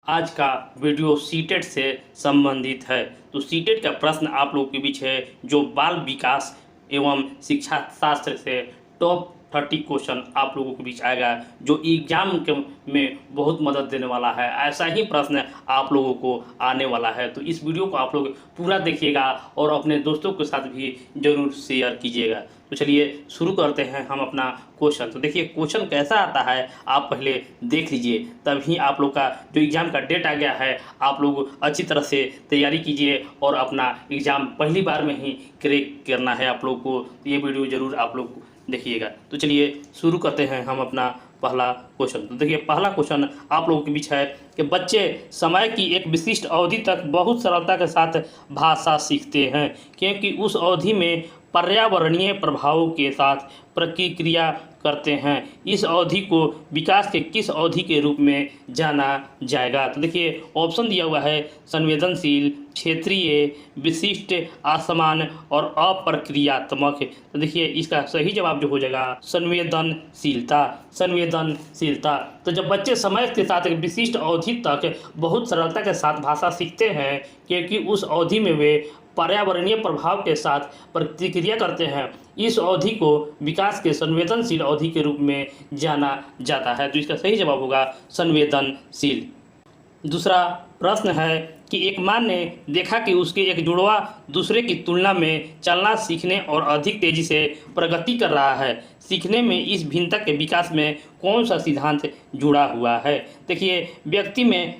आज का video CTET से संबंधित है। तो सीटेट का प्रश्न आप लोगों के बीच है जो बाल विकास एवं शिक्षा शास्त्र से टॉप 30 क्वेश्चन आप लोगों के बीच आएगा, जो एग्जाम के में बहुत मदद देने वाला है। ऐसा ही प्रश्न आप लोगों को आने वाला है। तो इस वीडियो को आप लोग पूरा देखिएगा और अपने दोस्तों के साथ भी जरूर शेयर कीजिएगा। तो चलिए शुरू करते हैं हम अपना क्वेश्चन। तो देखिए क्वेश्चन कैसा आता है आप पहले देख लीजिए, तभी आप लोग का जो एग्ज़ाम का डेट आ गया है आप लोग अच्छी तरह से तैयारी कीजिए और अपना एग्ज़ाम पहली बार में ही क्रैक करना है आप लोग को। तो ये वीडियो ज़रूर आप लोग देखिएगा। तो चलिए शुरू करते हैं हम अपना पहला क्वेश्चन। तो देखिए पहला क्वेश्चन आप लोगों के बीच है कि बच्चे समय की एक विशिष्ट अवधि तक बहुत सरलता के साथ भाषा सीखते हैं क्योंकि उस अवधि में पर्यावरणीय प्रभावों के साथ प्रतिक्रिया करते हैं। इस अवधि को विकास के किस अवधि के रूप में जाना जाएगा? तो देखिए ऑप्शन दिया हुआ है संवेदनशील, क्षेत्रीय, विशिष्ट, असमान और अप्रक्रियात्मक। तो देखिए इसका सही जवाब जो हो जाएगा संवेदनशीलता। संवेदनशीलता। तो जब बच्चे समय के साथ एक विशिष्ट अवधि तक बहुत सरलता के साथ भाषा सीखते हैं क्योंकि उस अवधि में वे पर्यावरणीय प्रभाव के साथ प्रतिक्रिया करते हैं, इस अवधि को विकास के संवेदनशील अवधि के रूप में जाना जाता है। तो इसका सही जवाब होगा संवेदनशील। दूसरा प्रश्न है कि एक माँ ने देखा कि उसके एक जुड़वा दूसरे की तुलना में चलना सीखने और अधिक तेजी से प्रगति कर रहा है। सीखने में इस भिन्नता के विकास में कौन सा सिद्धांत जुड़ा हुआ है? देखिए व्यक्ति में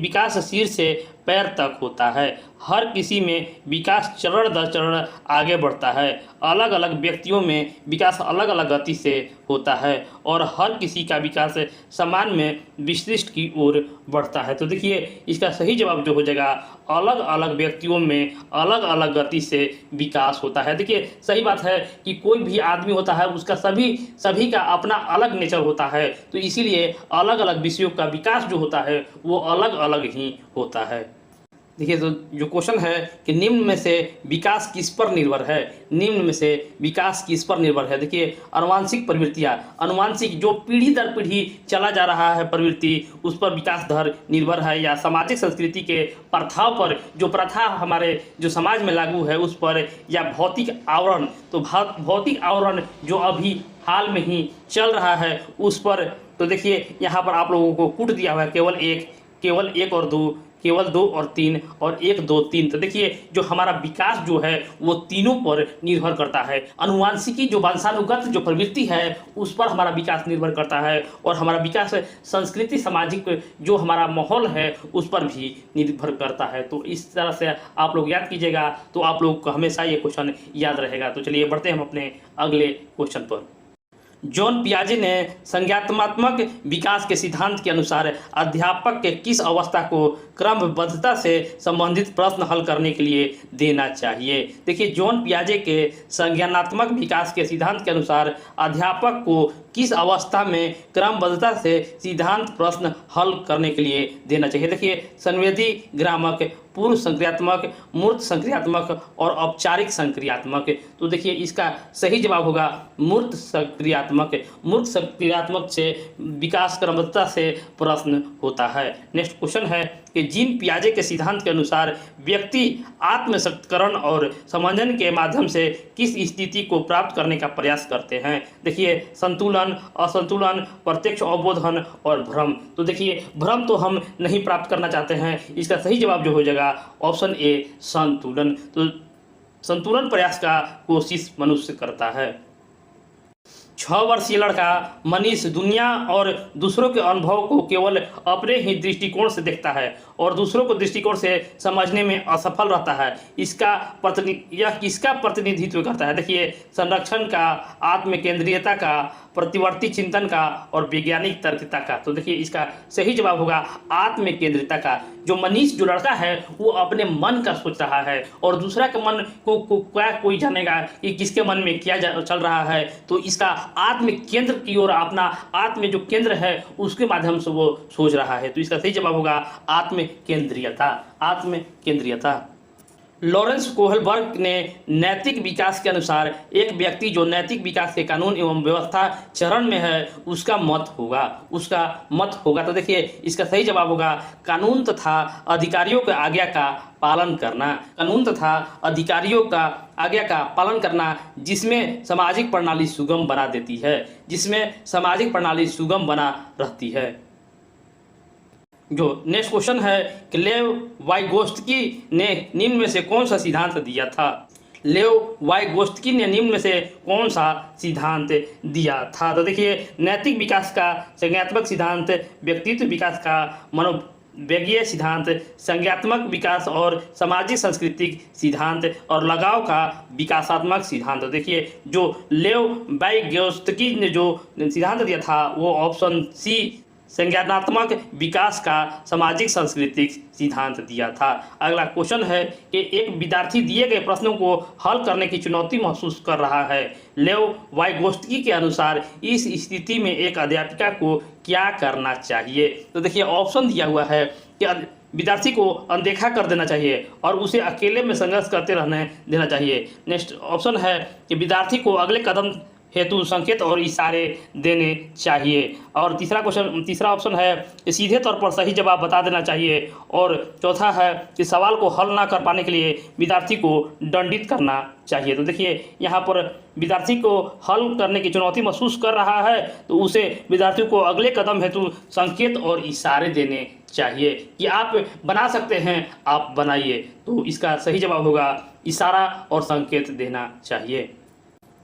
विकास सिर से पैर तक होता है। हर किसी में विकास चरण दर चरण आगे बढ़ता है। अलग अलग व्यक्तियों में विकास अलग अलग गति से होता है और हर किसी का विकास समान में विशिष्ट की ओर बढ़ता है। तो देखिए इसका सही जवाब जो हो जाएगा अलग अलग व्यक्तियों में अलग अलग गति से विकास होता है। देखिए सही बात है कि कोई भी आदमी होता है उसका सभी का अपना अलग नेचर होता है, तो इसीलिए अलग अलग विषयों का विकास जो होता है वो अलग अलग ही होता है। देखिए तो जो क्वेश्चन है कि निम्न में से विकास किस पर निर्भर है? निम्न में से विकास किस पर निर्भर है? देखिए आनुवांशिक प्रवृत्तियाँ, आनुवांशिक जो पीढ़ी दर पीढ़ी चला जा रहा है प्रवृत्ति उस पर विकास दर निर्भर है, या सामाजिक संस्कृति के प्रथाओं पर, जो प्रथा हमारे जो समाज में लागू है उस पर, या भौतिक आवरण। तो भौतिक आवरण जो अभी हाल में ही चल रहा है उस पर। तो देखिए यहाँ पर आप लोगों को कूट दिया हुआ है केवल एक और दो, केवल 2 और 3 और 1 2 3। तो देखिए जो हमारा विकास जो है वो तीनों पर निर्भर करता है। आनुवांशिकी जो वंशानुगत जो प्रवृत्ति है उस पर हमारा विकास निर्भर करता है, और हमारा विकास संस्कृति सामाजिक जो हमारा माहौल है उस पर भी निर्भर करता है। तो इस तरह से आप लोग याद कीजिएगा तो आप लोग को हमेशा ये क्वेश्चन याद रहेगा। तो चलिए बढ़ते हैं हम अपने अगले क्वेश्चन पर। जॉन पियाजे ने संज्ञानात्मक विकास के सिद्धांत के अनुसार अध्यापक के किस अवस्था को क्रमबद्धता से संबंधित प्रश्न हल करने के लिए देना चाहिए? देखिए जॉन पियाजे के संज्ञानात्मक विकास के सिद्धांत के अनुसार अध्यापक को किस अवस्था में क्रमबद्धता से सिद्धांत प्रश्न हल करने के लिए देना चाहिए? देखिए संवेदी ग्रामक, पूर्व संक्रियात्मक, मूर्त संक्रियात्मक और औपचारिक संक्रियात्मक। तो देखिए इसका सही जवाब होगा मूर्त संक्रियात्मक। मूर्त संक्रियात्मक से विकास क्रमबद्धता से प्रश्न होता है। नेक्स्ट क्वेश्चन है कि जीन पियाजे के सिद्धांत के अनुसार व्यक्ति आत्मसक्तकरण और समंजन के माध्यम से किस स्थिति को प्राप्त करने का प्रयास करते हैं? देखिए संतुलन, असंतुलन, प्रत्यक्ष अवबोधन और भ्रम। तो देखिए भ्रम तो हम नहीं प्राप्त करना चाहते हैं। इसका सही जवाब जो हो जाएगा ऑप्शन ए संतुलन। तो संतुलन प्रयास का कोशिश मनुष्य करता है। 6 वर्षीय लड़का मनीष दुनिया और दूसरों के अनुभव को केवल अपने ही दृष्टिकोण से देखता है और दूसरों को दृष्टिकोण से समझने में असफल रहता है। यह किसका प्रतिनिधित्व करता है? देखिए संरक्षण का, आत्मकेंद्रीयता का, प्रतिवर्ती चिंतन का और वैज्ञानिक तर्कता का। तो देखिए इसका सही जवाब होगा आत्मकेंद्रिता का। जो मनीष जो लड़का है वो अपने मन का सोच रहा है और दूसरा के मन को क्या कोई जानेगा कि किसके मन में क्या चल रहा है। तो इसका आत्म केंद्र की ओर, अपना आत्म जो केंद्र है उसके माध्यम से वो सोच रहा है। तो इसका सही जवाब होगा आत्म केंद्रीयता। आत्म केंद्रीयता। लॉरेंस कोहलबर्ग ने नैतिक विकास के अनुसार एक व्यक्ति जो नैतिक विकास के कानून एवं व्यवस्था चरण में है उसका मत होगा। तो देखिए इसका सही जवाब होगा कानून तथा अधिकारियों के आज्ञा का पालन करना। कानून तथा अधिकारियों का आज्ञा का पालन करना जिसमें सामाजिक प्रणाली सुगम बना देती है, जिसमें सामाजिक प्रणाली सुगम बना रहती है। जो नेक्स्ट क्वेश्चन है कि लेव वाइगोत्स्की ने निम्न में से कौन सा सिद्धांत दिया था। लेव वाइगोत्स्की ने निम्न में से कौन सा सिद्धांत दिया था। तो देखिए नैतिक विकास का संज्ञानात्मक सिद्धांत, व्यक्तित्व विकास का मनोवैज्ञानिक सिद्धांत, संज्ञानात्मक विकास और सामाजिक सांस्कृतिक सिद्धांत और लगाव का विकासात्मक सिद्धांत। तो देखिए जो लेव वाइगोत्स्की ने जो सिद्धांत दिया था वो ऑप्शन सी संज्ञानात्मक विकास का सामाजिक सांस्कृतिक सिद्धांत दिया था। अगला क्वेश्चन है कि एक विद्यार्थी दिए गए प्रश्नों को हल करने की चुनौती महसूस कर रहा है। लेव वाइगोत्स्की के अनुसार इस स्थिति में एक अध्यापिका को क्या करना चाहिए। तो देखिए ऑप्शन दिया हुआ है कि विद्यार्थी को अनदेखा कर देना चाहिए और उसे अकेले में संघर्ष करते रहने देना चाहिए। नेक्स्ट ऑप्शन है कि विद्यार्थी को अगले कदम हेतु संकेत और इशारे देने चाहिए। और तीसरा ऑप्शन है कि सीधे तौर पर सही जवाब बता देना चाहिए। और चौथा है कि सवाल को हल ना कर पाने के लिए विद्यार्थी को दंडित करना चाहिए। तो देखिए यहाँ पर विद्यार्थी को हल करने की चुनौती महसूस कर रहा है तो उसे विद्यार्थी को अगले कदम हेतु संकेत और इशारे देने चाहिए कि आप बना सकते हैं, आप बनाइए। तो इसका सही जवाब होगा इशारा और संकेत देना चाहिए।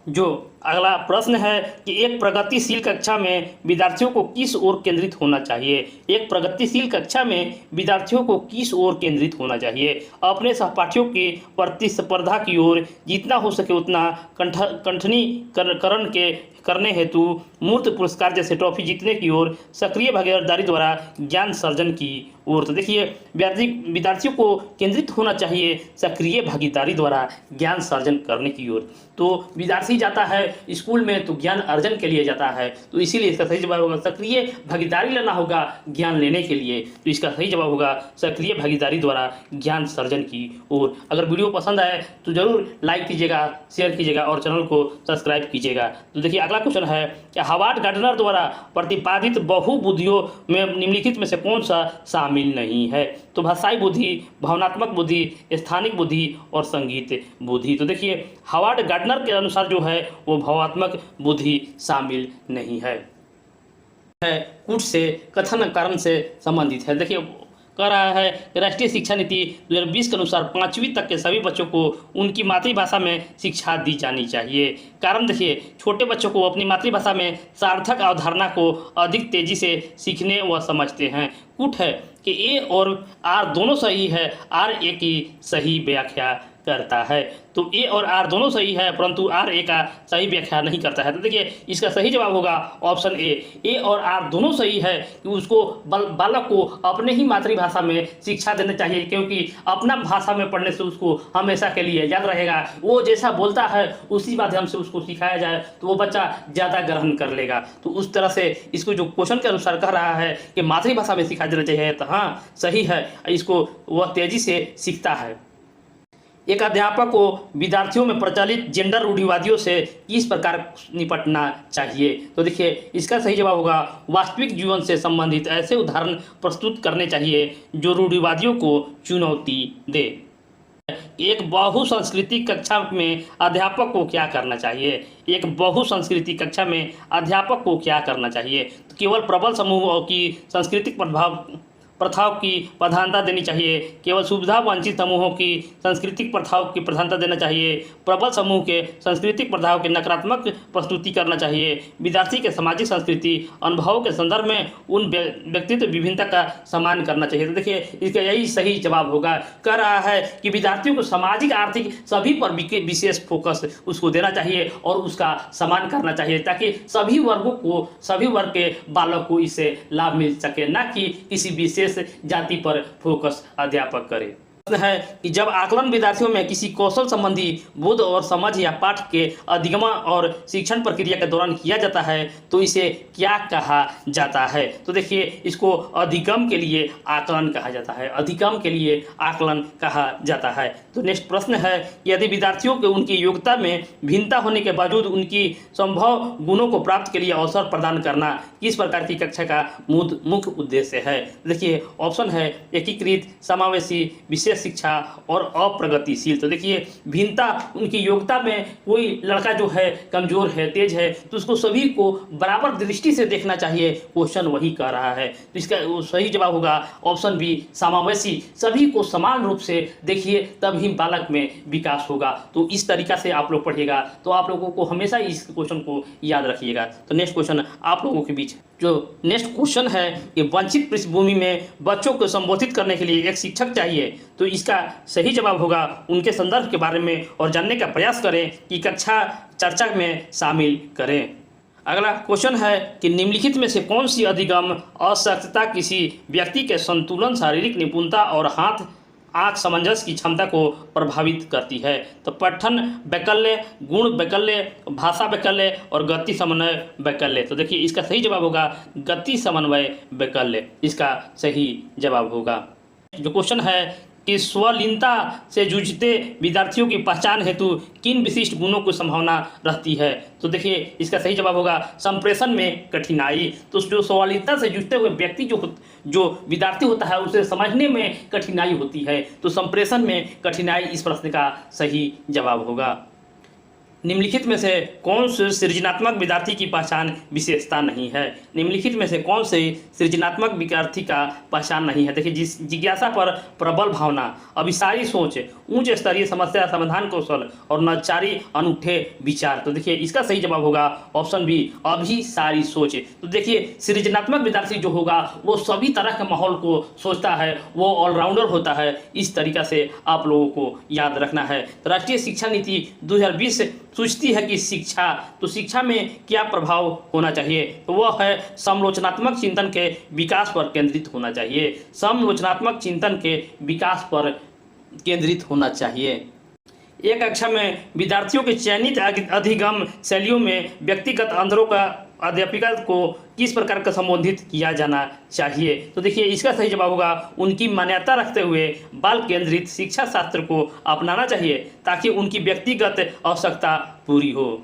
जो अगला प्रश्न है कि एक प्रगतिशील कक्षा में विद्यार्थियों को किस ओर केंद्रित होना चाहिए। एक प्रगतिशील कक्षा में विद्यार्थियों को किस ओर केंद्रित होना चाहिए। अपने सहपाठियों की प्रतिस्पर्धा की ओर, जितना हो सके उतना कंठनीकरण करने हेतु मूर्त पुरस्कार जैसे ट्रॉफी जीतने की ओर, सक्रिय भागीदारी द्वारा ज्ञान सर्जन की ओर। तो देखिए विद्यार्थियों को केंद्रित होना चाहिए सक्रिय भागीदारी द्वारा ज्ञान सर्जन करने की ओर। तो विद्यार्थी जाता है स्कूल में तो ज्ञान अर्जन के लिए जाता है, तो इसीलिए इसका सही जवाब होगा सक्रिय भागीदारी लेना होगा ज्ञान लेने के लिए। तो इसका सही जवाब होगा सक्रिय भागीदारी द्वारा ज्ञान सर्जन की ओर। अगर वीडियो पसंद आए तो जरूर लाइक कीजिएगा, शेयर कीजिएगा और चैनल को सब्सक्राइब कीजिएगा। तो देखिए अगला क्वेश्चन है कि हावर्ड गार्डनर द्वारा प्रतिपादित बहुबुद्धियों में निम्नलिखित में से कौन सा शामिल नहीं है। तो भाषाई बुद्धि, भावनात्मक बुद्धि, स्थानिक बुद्धि और संगीत बुद्धि। तो देखिए हावर्ड गार्डनर के अनुसार जो है वो भावनात्मक बुद्धि शामिल नहीं है। कूट से कथन कारण से संबंधित है। देखिए कह रहा है कि राष्ट्रीय शिक्षा नीति 2020 के अनुसार 5वीं तक के सभी बच्चों को उनकी मातृभाषा में शिक्षा दी जानी चाहिए। कारण देखिए छोटे बच्चों को अपनी मातृभाषा में सार्थक अवधारणा को अधिक तेजी से सीखने व समझते हैं। कूट है कि ए और आर दोनों सही है, आर ए की सही व्याख्या करता है। तो ए और आर दोनों सही है परंतु आर ए का सही व्याख्या नहीं करता है। तो देखिए इसका सही जवाब होगा ऑप्शन ए और आर दोनों सही है कि उसको बालक को अपने ही मातृभाषा में शिक्षा देना चाहिए, क्योंकि अपना भाषा में पढ़ने से उसको हमेशा के लिए याद रहेगा। वो जैसा बोलता है उसी माध्यम से उसको सिखाया जाए तो वो बच्चा ज़्यादा ग्रहण कर लेगा। तो उस तरह से इसको जो क्वेश्चन के अनुसार कह रहा है कि मातृभाषा में सिखा देना चाहिए, तो हाँ सही है, इसको वह तेज़ी से सीखता है। एक अध्यापक को विद्यार्थियों में प्रचलित जेंडर रूढ़िवादियों से किस प्रकार निपटना चाहिए। तो देखिए इसका सही जवाब होगा वास्तविक जीवन से संबंधित ऐसे उदाहरण प्रस्तुत करने चाहिए जो रूढ़िवादियों को चुनौती दे। एक बहुसंस्कृति कक्षा में अध्यापक को क्या करना चाहिए। एक बहुसंस्कृति कक्षा में अध्यापक को क्या करना चाहिए। तो केवल प्रबल समूहों की सांस्कृतिक प्रथाओं की प्रधानता देनी चाहिए। केवल सुविधा वंचित समूहों की सांस्कृतिक प्रथाओं की प्रधानता देना चाहिए। प्रबल समूह के सांस्कृतिक प्रथाओं की नकारात्मक प्रस्तुति करना चाहिए। विद्यार्थी के सामाजिक संस्कृति अनुभवों के संदर्भ में उन व्यक्तित्व विभिन्नता का सम्मान करना चाहिए। तो देखिए इसका यही सही जवाब होगा। कह रहा है कि विद्यार्थियों को सामाजिक आर्थिक सभी पर विशेष फोकस उसको देना चाहिए और उसका सम्मान करना चाहिए, ताकि सभी वर्ग के बालक को इससे लाभ मिल सके, ना कि किसी विशेष जाति पर फोकस अध्यापक करे। प्रश्न है कि जब आकलन विद्यार्थियों में किसी कौशल संबंधी बोध और समझ या पाठ के अधिगम और शिक्षण प्रक्रिया के दौरान किया जाता है तो इसे क्या कहा जाता है। तो देखिए इसको अधिगम के लिए आकलन कहा जाता है, अधिगम के लिए आकलन कहा जाता है। तो नेक्स्ट प्रश्न है यदि विद्यार्थियों को उनकी योग्यता में भिन्नता होने के बावजूद उनकी संभव गुणों को प्राप्त के लिए अवसर प्रदान करना किस प्रकार की कक्षा का मुख्य उद्देश्य है। देखिए ऑप्शन है एकीकृत, समावेशी, विशेष शिक्षा और अप्रगतिशील। तो देखिए भिन्नता उनकी योग्यता में कोई लड़का जो है कमजोर है, तेज है, तो उसको सभी को बराबर दृष्टि से देखना चाहिए, क्वेश्चन वही कह रहा है। तो इसका सही जवाब होगा ऑप्शन बी समावेशी, सभी को समान रूप से देखिए तभी बालक में विकास होगा। तो इस तरीका से आप लोग पढ़िएगा तो आप लोगों को हमेशा इस क्वेश्चन को याद रखिएगा। तो नेक्स्ट क्वेश्चन आप लोगों के बीच जो नेक्स्ट क्वेश्चन है कि वंचित पृष्ठभूमि में बच्चों को संबोधित करने के लिए एक शिक्षक चाहिए। तो इसका सही जवाब होगा उनके संदर्भ के बारे में और जानने का प्रयास करें कि कक्षा चर्चा में शामिल करें। अगला क्वेश्चन है कि निम्नलिखित में से कौन सी अधिगम अशक्तता किसी व्यक्ति के संतुलन, शारीरिक निपुणता और हाथ आँख सामंजस्य की क्षमता को प्रभावित करती है। तो पठन वैकल्य, गुण वैकल्य, भाषा वैकल्य और गति समन्वय वैकल्य। तो देखिए इसका सही जवाब होगा गति समन्वय वैकल्य, इसका सही जवाब होगा। जो क्वेश्चन है कि स्वलीनता से जूझते विद्यार्थियों की पहचान हेतु किन विशिष्ट गुणों की संभावना रहती है। तो देखिए इसका सही जवाब होगा संप्रेषण में कठिनाई। तो जो स्वलीनता से जूझते हुए व्यक्ति जो विद्यार्थी होता है उसे समझने में कठिनाई होती है, तो संप्रेषण में कठिनाई इस प्रश्न का सही जवाब होगा। निम्नलिखित में से कौन से सृजनात्मक विद्यार्थी की पहचान विशेषता नहीं है। निम्नलिखित में से कौन से सृजनात्मक विद्यार्थी का पहचान नहीं है। देखिए जिज्ञासा पर प्रबल भावना, अभिसारी सोच, उच्च स्तरीय समस्या समाधान कौशल और नवचारी अनूठे विचार। तो देखिए इसका सही जवाब होगा ऑप्शन बी अभिसारी सोच। तो देखिए सृजनात्मक विद्यार्थी जो होगा वो सभी तरह के माहौल को सोचता है, वो ऑलराउंडर होता है। इस तरीका से आप लोगों को याद रखना है। तो राष्ट्रीय शिक्षा नीति 2020 सोचती है कि शिक्षा में क्या प्रभाव होना चाहिए। तो वह है समालोचनात्मक चिंतन के विकास पर केंद्रित होना चाहिए, समालोचनात्मक चिंतन के विकास पर केंद्रित होना चाहिए। एक कक्षा में विद्यार्थियों के चयनित अधिगम शैलियों में व्यक्तिगत अंतरों का अध्यापिका को किस प्रकार का संबोधित किया जाना चाहिए। तो देखिए इसका सही जवाब होगा उनकी मान्यता रखते हुए बाल केंद्रित शिक्षा शास्त्र को अपनाना चाहिए ताकि उनकी व्यक्तिगत आवश्यकता पूरी हो।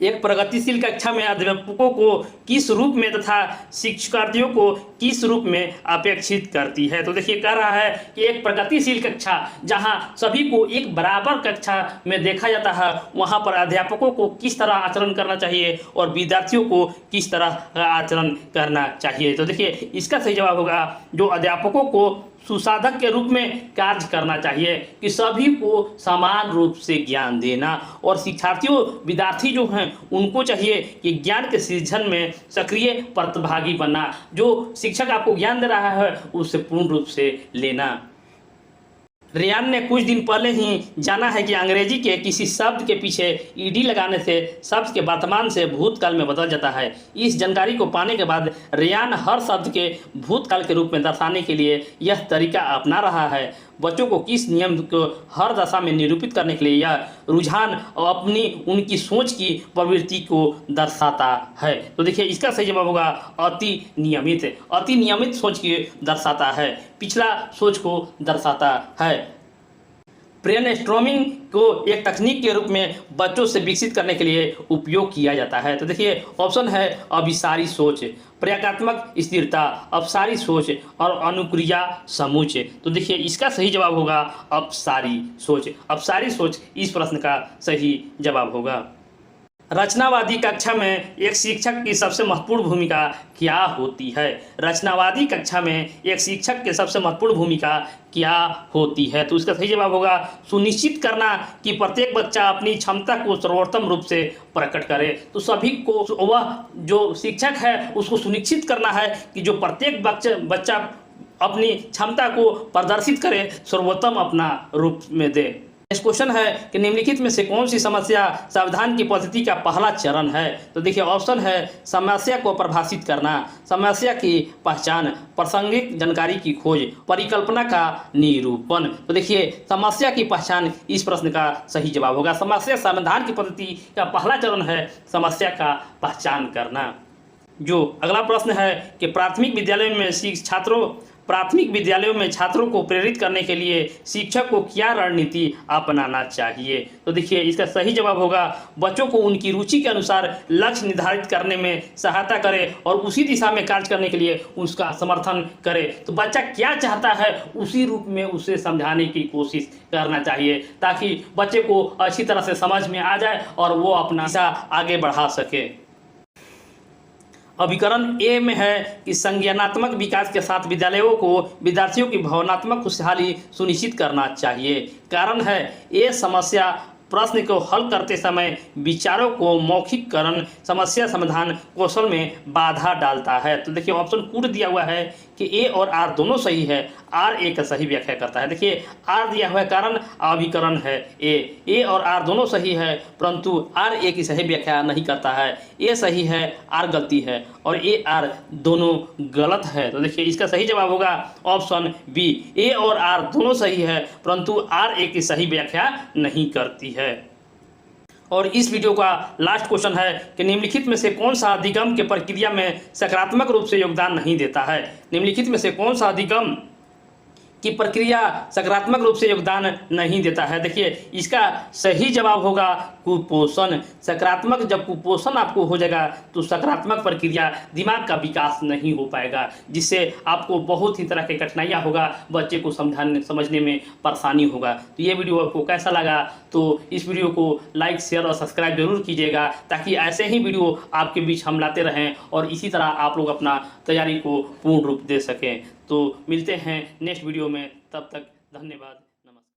एक प्रगतिशील कक्षा में अध्यापकों को किस रूप में तथा शिक्षार्थियों को किस रूप में अपेक्षित करती है। तो देखिए कह रहा है कि एक प्रगतिशील कक्षा जहां सभी को एक बराबर कक्षा में देखा जाता है, वहां पर अध्यापकों को किस तरह आचरण करना चाहिए और विद्यार्थियों को किस तरह का आचरण करना चाहिए। तो देखिए इसका सही जवाब होगा जो अध्यापकों को सुसाधक के रूप में कार्य करना चाहिए कि सभी को समान रूप से ज्ञान देना, और शिक्षार्थियों विद्यार्थी जो हैं उनको चाहिए कि ज्ञान के सृजन में सक्रिय प्रतिभागी बनना। जो शिक्षक आपको ज्ञान दे रहा है उसे पूर्ण रूप से लेना। रेयान ने कुछ दिन पहले ही जाना है कि अंग्रेजी के किसी शब्द के पीछे ईडी लगाने से शब्द के वर्तमान से भूतकाल में बदल जाता है। इस जानकारी को पाने के बाद रेयान हर शब्द के भूतकाल के रूप में दर्शाने के लिए यह तरीका अपना रहा है। बच्चों को किस नियम को हर दशा में निरूपित करने के लिए यह रुझान अपनी उनकी सोच की प्रवृत्ति को दर्शाता है। तो देखिए इसका सही जवाब होगा अति नियमित सोच की दर्शाता है, पिछला सोच को दर्शाता है। ब्रेनस्टॉर्मिंग को एक तकनीक के रूप में बच्चों से विकसित करने के लिए उपयोग किया जाता है। तो देखिए ऑप्शन है अभिसारी सोच, प्रयोगात्मक स्थिरता, अपसारी सोच और अनुक्रिया समूच। तो देखिए इसका सही जवाब होगा अपसारी सोच। अपसारी सोच इस प्रश्न का सही जवाब होगा। रचनावादी कक्षा में एक शिक्षक की सबसे महत्वपूर्ण भूमिका क्या होती है। रचनावादी कक्षा में एक शिक्षक की सबसे महत्वपूर्ण भूमिका क्या होती है। तो इसका सही जवाब होगा सुनिश्चित करना कि प्रत्येक बच्चा अपनी क्षमता को सर्वोत्तम रूप से प्रकट करे। तो सभी को वह जो शिक्षक है उसको सुनिश्चित करना है कि जो प्रत्येक बच्चा अपनी क्षमता को प्रदर्शित करे, सर्वोत्तम अपना रूप में दे। नेक्स्ट क्वेश्चन है कि निम्नलिखित में से कौन सी समस्या समाधान की पद्धति का पहला चरण है। तो देखिए ऑप्शन है समस्या को परिभाषित करना, समस्या की पहचान, प्रासंगिक जानकारी की खोज, परिकल्पना का निरूपण। तो देखिए समस्या की पहचान इस प्रश्न का सही जवाब होगा। समस्या समाधान की पद्धति का पहला चरण है समस्या का पहचान करना। जो अगला प्रश्न है कि प्राथमिक विद्यालयों में छात्रों को प्रेरित करने के लिए शिक्षक को क्या रणनीति अपनाना चाहिए। तो देखिए इसका सही जवाब होगा बच्चों को उनकी रुचि के अनुसार लक्ष्य निर्धारित करने में सहायता करें और उसी दिशा में कार्य करने के लिए उसका समर्थन करें। तो बच्चा क्या चाहता है उसी रूप में उसे समझाने की कोशिश करना चाहिए ताकि बच्चे को अच्छी तरह से समझ में आ जाए और वो अपना दिशा आगे बढ़ा सके। अभिकरण ए में है कि संज्ञानात्मक विकास के साथ विद्यार्थियों की भावनात्मक खुशहाली सुनिश्चित करना चाहिए। कारण है ये समस्या प्रश्न को हल करते समय विचारों को मौखिककरण समस्या समाधान कौशल में बाधा डालता है। तो देखिए ऑप्शन कूट दिया हुआ है कि ए और आर दोनों सही है, आर ए का सही व्याख्या करता है। देखिए आर दिया हुआ है कारण अभिकरण है ए और आर दोनों सही है परंतु आर ए की सही व्याख्या नहीं करता है। ए सही है, आर गलती है और ए आर दोनों गलत है। तो देखिए इसका सही जवाब होगा ऑप्शन बी, ए और आर दोनों सही है परंतु आर ए की सही व्याख्या नहीं करती है। और इस वीडियो का लास्ट क्वेश्चन है कि निम्नलिखित में से कौन सा अधिगम के प्रक्रिया में सकारात्मक रूप से योगदान नहीं देता है। निम्नलिखित में से कौन सा अधिगम की प्रक्रिया सकारात्मक रूप से योगदान नहीं देता है। देखिए इसका सही जवाब होगा कुपोषण। सकारात्मक जब कुपोषण आपको हो जाएगा तो सकारात्मक प्रक्रिया दिमाग का विकास नहीं हो पाएगा जिससे आपको बहुत ही तरह की कठिनाइयाँ होगा, बच्चे को समझने में परेशानी होगा। तो ये वीडियो आपको कैसा लगा तो इस वीडियो को लाइक शेयर और सब्सक्राइब जरूर कीजिएगा ताकि ऐसे ही वीडियो आपके बीच हम लाते रहें और इसी तरह आप लोग अपना तैयारी को पूर्ण रूप दे सकें। तो मिलते हैं नेक्स्ट वीडियो में, तब तक धन्यवाद।